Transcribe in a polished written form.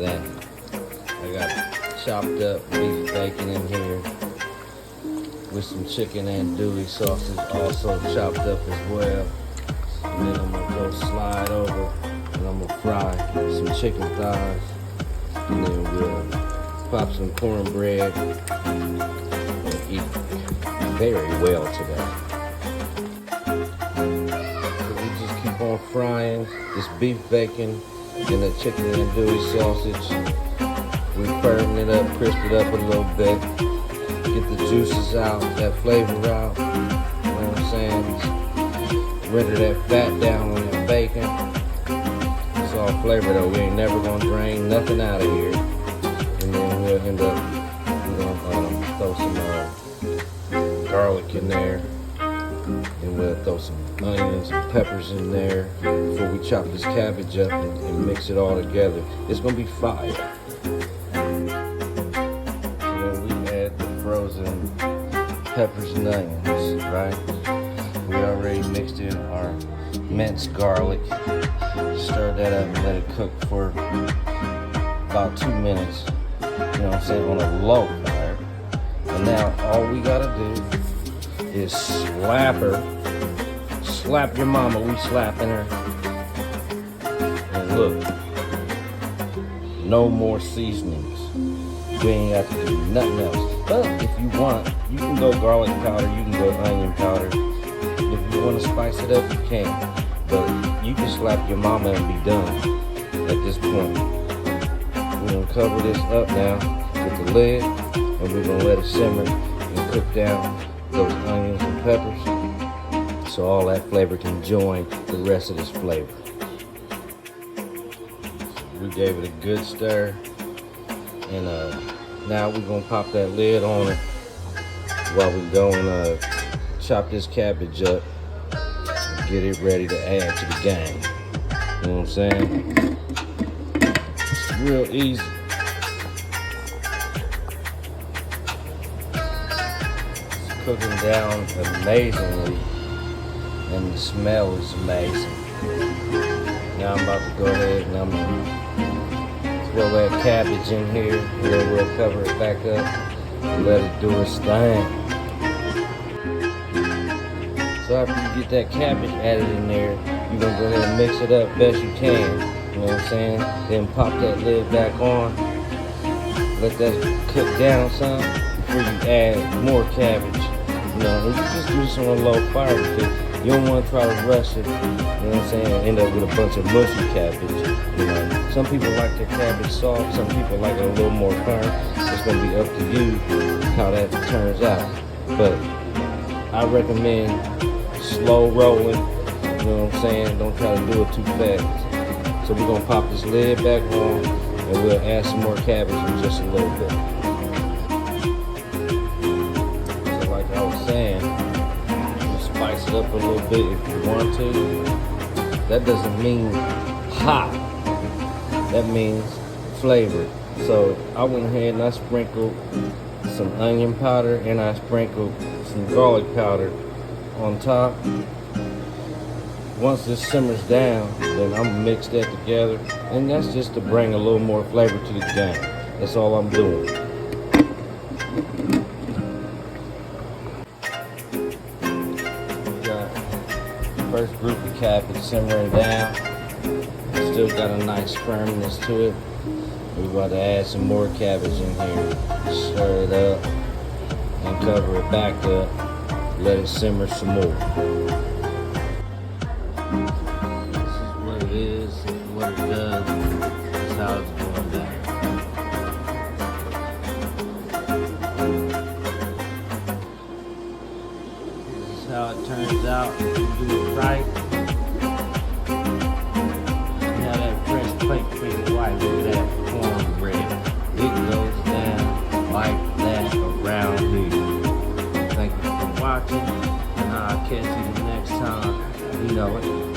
that. I got chopped up beef bacon in here with some chicken andouille sausage also chopped up as well. And then I'm gonna go slide over and I'm gonna fry some chicken thighs. And then we'll pop some cornbread and eat very well today. So we just keep on frying this beef bacon and the chicken andouille sausage. We firm it up, crisp it up a little bit, get the juices out, that flavor out. You know what I'm saying? Just render that fat down on that bacon. It's all flavor though. We ain't never gonna drain nothing out of here. And then we'll end up, we're gonna throw some garlic in there. And we'll throw some onions and peppers in there before we chop this cabbage up and mix it all together. It's gonna be fire. So then we add the frozen peppers and onions, right? We already mixed in our minced garlic. Stir that up and let it cook for about 2 minutes. You know what I'm saying? On a low fire. And now all we gotta do is slap her. Slap your mama, we slapping her. And look, no more seasonings. We ain't got to do nothing else. But if you want, you can go garlic powder, you can go onion powder. If you want to spice it up, you can. But you can slap your mama and be done at this point. We're gonna cover this up now with the lid, and we're gonna let it simmer and cook down those onions and peppers so all that flavor can join the rest of this flavor. We gave it a good stir, and now we're gonna pop that lid on it while we go and chop this cabbage up and get it ready to add to the game. You know what I'm saying? It's real easy. Cooking down amazingly, and the smell is amazing. Now I'm about to go ahead and I'm gonna throw that cabbage in here, and then we'll cover it back up and let it do its thing. So after you get that cabbage added in there, you're gonna go ahead and mix it up best you can. You know what I'm saying? Then pop that lid back on, let that cook down some before you add more cabbage. You know, you just do this on a low fire because you don't want to try to rush it. You know what I'm saying? End up with a bunch of mushy cabbage. You know, some people like their cabbage soft, some people like it a little more firm. It's gonna be up to you how that turns out. But I recommend slow rolling. You know what I'm saying? Don't try to do it too fast. So we're gonna pop this lid back on, and we'll add some more cabbage in just a little bit. Saying, you spice it up a little bit if you want to. That doesn't mean hot. That means flavored. So I went ahead and I sprinkled some onion powder and I sprinkled some garlic powder on top. Once this simmers down, then I'm gonna mix that together, and that's just to bring a little more flavor to the game. That's all I'm doing. First group of cabbage simmering down. Still got a nice firmness to it. We're about to add some more cabbage in here. Stir it up and cover it back up. Let it simmer some more. This is what it is, what it does. This is how it's going down. How it turns out if you do it right. Now that fresh plate for your wife with that cornbread, it goes down like that around here. Thank you for watching, and I'll catch you the next time. You know it.